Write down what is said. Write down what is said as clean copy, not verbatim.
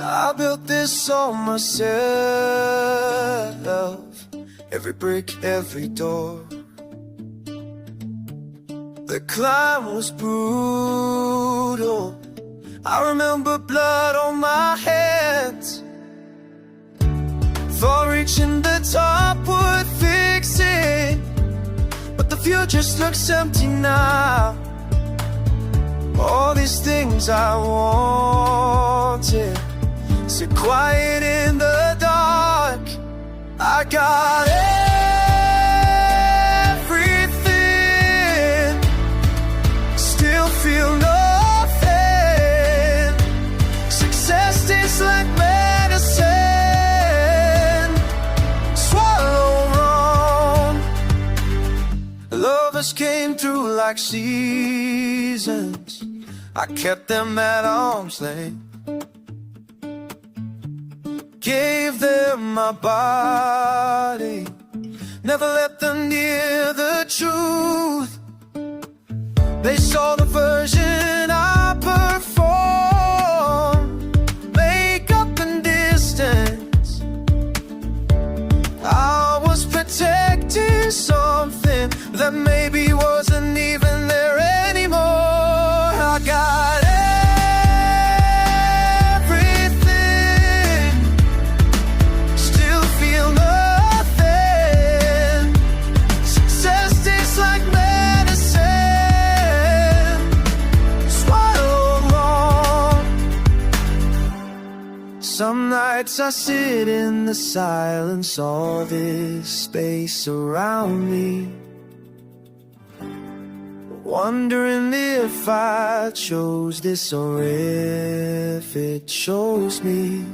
I built this all myself, every brick, every door. The climb was brutal, I remember blood on my hands. Thought reaching the top would fix it, but the future just looks empty now. All these things I wanted, sit quiet in the dark. I got everything, still feel nothing. Success tastes like medicine, swallow wrong. Lovers came through like seasons, I kept them at arm's length, gave them my body, never let them near the truth. They saw the version I performed, makeup and distance. I was protecting something that maybe wasn't even there anymore. I got everything, still feel nothing. Success tastes like medicine, swallowed wrong. Some nights I sit in the silence, all this space around me, wondering if I chose this or if it chose me.